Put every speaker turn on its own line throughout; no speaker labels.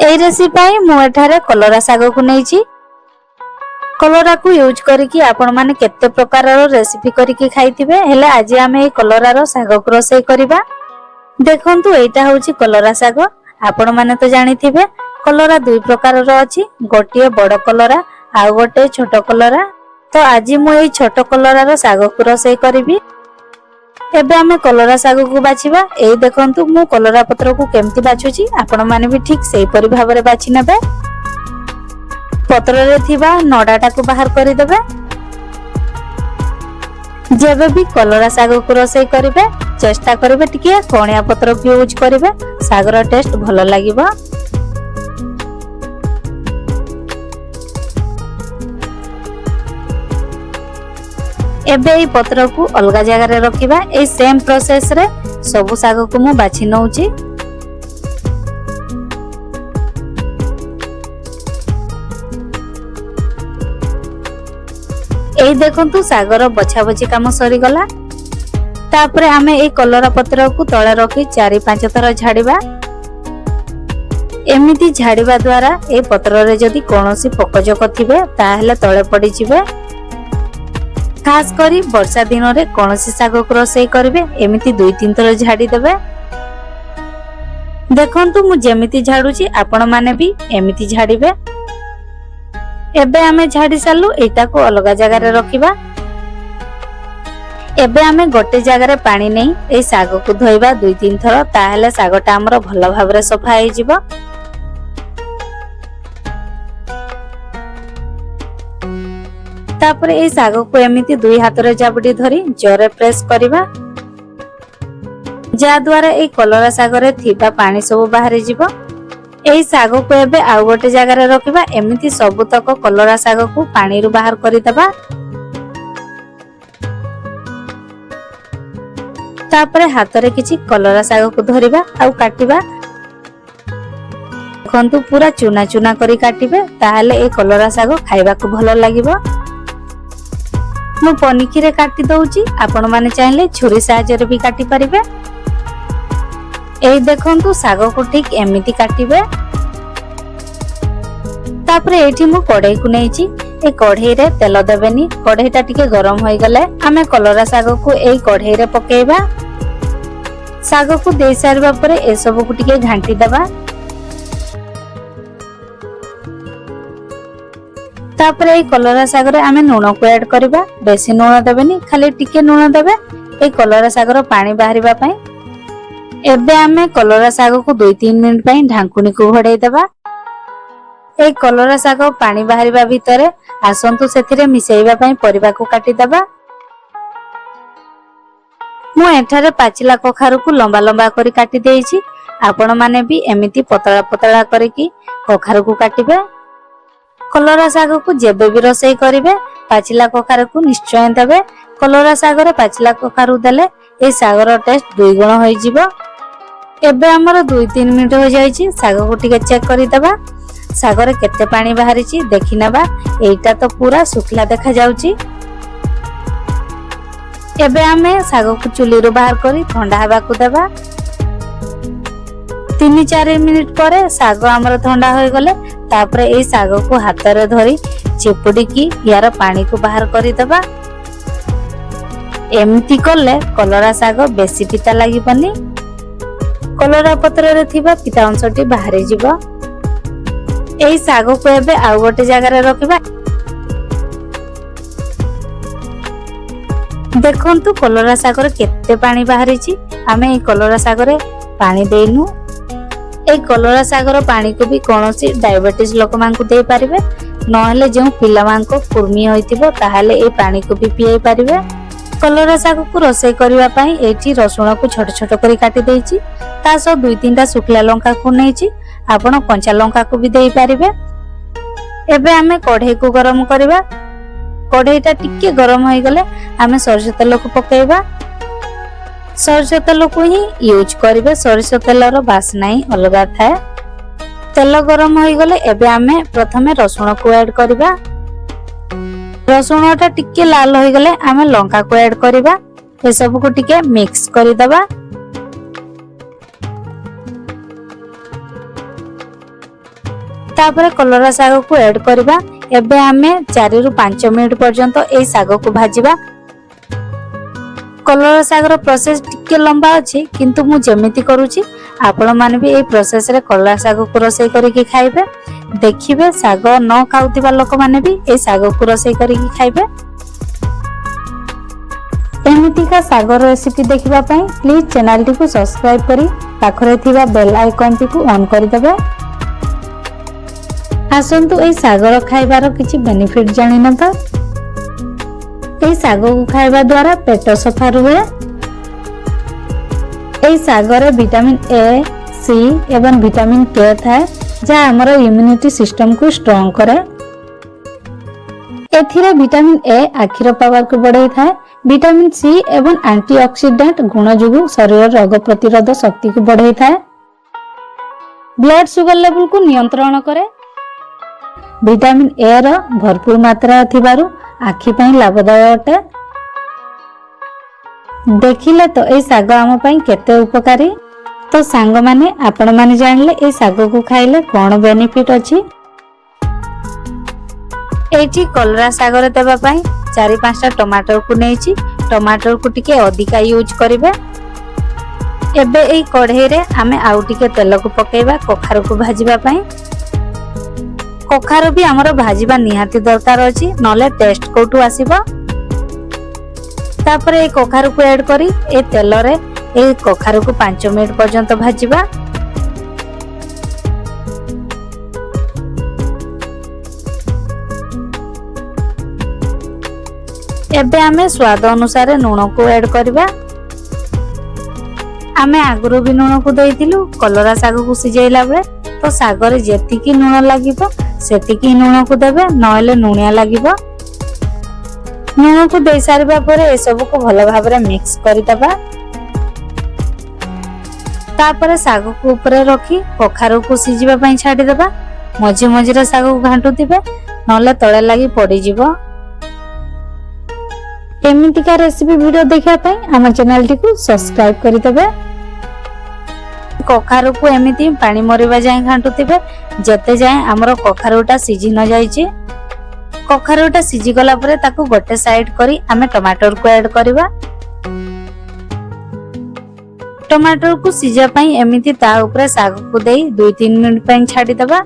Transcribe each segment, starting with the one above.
एई recipe मु एठारे कलरा साग को नहीं कलरा को यूज करके आपण माने केते प्रकार रेसिपी करके खाइथिबे हेले आज आमे ए कलरार साग को रोसई करबा। देखंतु एटा होची कलरा साग। आपण माने तो जानिथिबे कलरा दुई प्रकार अछि, गोटिए बड़ कलरा आ गोटे छोट कलरा। तो आज मु ए छोट कलरार साग को रोसई करबी। एबे आमे कलरा साग को बाछिबा। एई देखंतु मु कलरा पत्र को केमति बाछुची, आपण माने भी ठीक सेही परि भाबरे बाछि नेबे। पत्र रे थिबा नडाटा को बाहर करि देबे। जेबे भी कलरा साग को रोसई करिवे चेष्टा करिवे टिके कोणिया पत्र को यूज करिवे, सागर टेस्ट भलो लागिबो। एबे ई पत्र को अलगा जगह रे रखिबा। ए सेम प्रोसेस रे सबु साग को मु बाछि नउची। एई देखंतु सागर बछा बछि काम सरी गला। तापरे आमे ए कलरा पत्र को तळे रखी 4-5 थर झाड़ीबा। एमिति झाड़ीबा द्वारा ए पत्र रे जदी कोनोसी पोकजक थिबे ताहेले तळे पड़ी जिवे। खास करी वर्षा दिन रे कोनोसी साग को रोसई करबे एमिति 2-3 थर झाड़ी देबे। देखंतु मु जेमिति झाड़ुची आपण माने भी एमिति झाड़ीबे। एबे आमे झाड़ी सालु एटा को अलगा जगह रे रखिबा। एबे आमे गोटे जगह रे पानी नै ए साग को धोइबा 2-3 थर, ताहेले सागटा हमर भलो भाबरे सफा हे जिवो। तापरे ए साग को एमिति 2 हाथ रे जाबडी धरी जोरे प्रेस करबा, जा द्वारा ए कलरा साग रे थिबा पानी सब बाहर जिवो। एई साग को एबे आ गोटे जगह रे रखिबा। एमिति सब तक कलरा साग को पानी रु बाहर करि दबा। तापरे हाथ रे किछि कलरा साग को धरिबा आ काटिबा। खंतु पूरा चुना चुना करी काटिबे, ताहाले ए कलरा साग खाइबा को भलो लागिबो। मु पनिकी रे काटी दउची, आपण माने चाहिले छुरी सहायता रे भी काटी परिबे। एई देखंतु साग को ठीक एमिति काटिबे। तापरे एठी मु कढ़ाई को नैची। ए कढ़ाई रे तेल देबेनी। कढ़ाईटा टिके गरम होई गले आमे कलरा साग को एई कढ़ाई रे पकेइबा। साग को देई सारबा परे ए सब को टिके घांटी दबा। तापरे ए कलरा साग रे आमे नून को ऐड करबा। बेसी नून देबेनी, खाली टिके नून देबे ए कलरा साग रो पानी बाहरिबा पई। एबे आमे कलरा साग को 2-3 मिनिट पई ढांकुनी को घोड़ाई देबा। ए कलरा साग पानी बाहरिबा भितरे आसंतु सेथिरे मिसेइबा पई परिबा को काटी देबा। मु एठारे पाचिला कखारु को लंबा लंबा करी काटी देइछि। आपण माने भी एमिति पतला पतला करिकि कखारु को काटिबे। कलरा साग को जेबे भी रोसई करिवे पाचिला कखारु को निश्चय देबे। कलरा साग रे पाचिला कखारु देले ए सागर टेस्ट 2 गुण होई जिवो। एबे हमर 2-3 मिनिट हो जाईछि। साग को टिके चेक करि देबा। साग रे केते पानी बाहरिछि देखि नेबा। एइटा तो पूरा सुखला देखा जाउछि। एबे आमे साग को चुली रो बाहर करी ठंडा हवा को देबा। 3-4 मिनिट परे साग हमर ठंडा होई गले तापरे ए साग को हाथ रे धरी चिपुडी की यार पानी को बाहर करि देबा। एमिति करले कलरा साग बेसी पिता लागिबनी। कलरा पत्र रे थिबा पिता अंशटी बाहर जिवो। एई साग को एबे आ गोटे जगह रे रखिबा। देखंतु कलरा साग रे केते पानी बाहरिछि। आमे ए कलरा साग रे पानी देइनु। ए कलरा साग रो पानी को भी कोनोसी डायबिटीज लोक मान को दे पारिबे, नहले जो पिला मान को कुर्मी होइतिबो ताहाले ए पानी को भी पियै पारिबे। कलरा साग को रोसई करबा पई एठी रसुण को छोट छोट करी काटी देइछि। ता सो 2-3टा सुखला लंका को नैछि। आपण कंचा लंका को भी देई पारिबे। एबे आमे कढ़ाई को गरम करबा। कढ़ाईटा टिके गरम होई गले आमे सरसो तेल को पकेइबा। सरसो तेल को ही यूज करिवे। सरसो तेलर बासना ही अलगा थाए। तेल गरम होई गले एबे आमे प्रथमे रसुण को ऐड करबा। रसुणटा टिके लाल होई गले आमे लंका को ऐड करबा। ए सब को टिके मिक्स करि दबा। तापर कलरा साग को ऐड करबा। एबे आमे 4 रु 5 मिनिट पर्यंत ए साग को भाजिबा। कलरा सागर प्रोसेस टिके लंबा अछि किंतु मु जेमिति करूची आपण माने भी ए प्रोसेस रे कलरा साग को रोसई करिके खाइबे। देखिबे साग न खाउतिबा लोक माने भी ए साग को रोसई करिके खाइबे। एमिति का साग रेसिपी देखिबा पई प्लीज चैनल टी को सब्सक्राइब करी पाखरे थिबा बेल आइकन टी को ऑन करि देबे। आसंतु ए सागर खाइबार किछि बेनिफिट जानि नबा। ए साग को खाइबा द्वारा पेट सफा रुहे। ए सागर विटामिन ए, सी एवं विटामिन के थाए जा हमर इम्यूनिटी सिस्टम को स्ट्रांग करे। एथिरे विटामिन ए आखिर पावर को बढ़ाई थाए। विटामिन सी एवं एंटीऑक्सीडेंट गुण जुगु शरीर रोग प्रतिरोध शक्ति को बढ़ाई थाए। ब्लड शुगर लेवल को नियंत्रण करे। विटामिन ए रो भरपूर मात्रा थिबारु आखि पई लाभदायक अटे। देखिले तो ए साग आम पई केते उपकारी। तो सांग माने आपण माने जानले ए साग को खाइले कोन बेनिफिट अछि। एठी कलरा सागर देबा पई 4-5टा टमाटर को नेछि। टमाटर को टिके अधिका यूज करिवे। एबे ए कढ़ाई रे आमे आउ टिके तेल को पकेइबा कखार को भाजिबा पई। कखार भी हमर भाजिबा निहाती दरकार अछि नले टेस्ट कोटू आसीबो। तापर ए कखार को ऐड करी ए तेल रे ए कखार को 5 मिनिट पर्यंत भाजिबा। एबे आमे स्वाद अनुसार नून को ऐड करबा। आमे आगुरो भी नून को देइतिलु कलरा साग को सिजेइला बेले तो सागर जेतिकी नून लागिबो सेतिकी नून को देबे नहले नूनिया लागिबो। नून को दे सारिबा परे ए सब को भलो भाबरे मिक्स करि दबा। तापर साग को ऊपर रखी कखार को सिजिबा पई छाडी देबा। मझे मझे साग को घांटू दिबे नहले तळे लागि पड़ी जिवो। एमिति का रेसिपी वीडियो देखा पई हम चैनल टी को सब्सक्राइब करि देबे। कखार को एमिति पानी मरिबा जाय घांटुतिबे जते जाय हमरो कखारुटा सिजी न जायछि। कखारुटा सिजी गला परे ताकू गोटे साइड करी हमें टमाटर को ऐड करबा। टमाटर को सिजा पई एमिति ता ऊपर साग को देई 2-3 मिनिट पई छाडी दबा।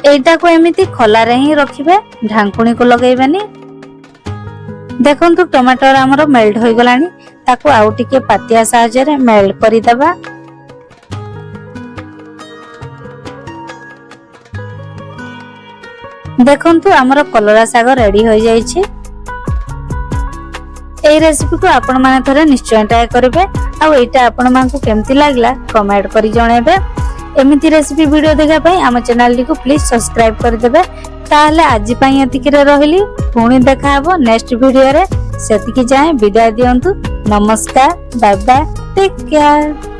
एटा को एमिति खोला रे ही रखिबे ढांकुणी को लगेइबानी। देखंतु टमाटर हमरो मेल्ट होई गलानी ताकू आउ टिके पातिया साहाय्य रे मेल्ट करि दबा। देखंतु हमरो कलरा साग रेडी हो जाई छी। ए रेसिपी को आपण माने थरे निश्चय ट्राई करबे। आ एटा आपण मान को केमति लागला कमेंट करि जणेबे। एमिति रेसिपी वीडियो देखा पई हम चैनल को प्लीज सब्सक्राइब कर देबे। ताहले आज पई एतिकी रे रहिली पुणी देखा हबो नेक्स्ट वीडियो रे। सेतिकी जाय विदाय दियंतु। नमस्कार, बाय बाय, टेक केयर।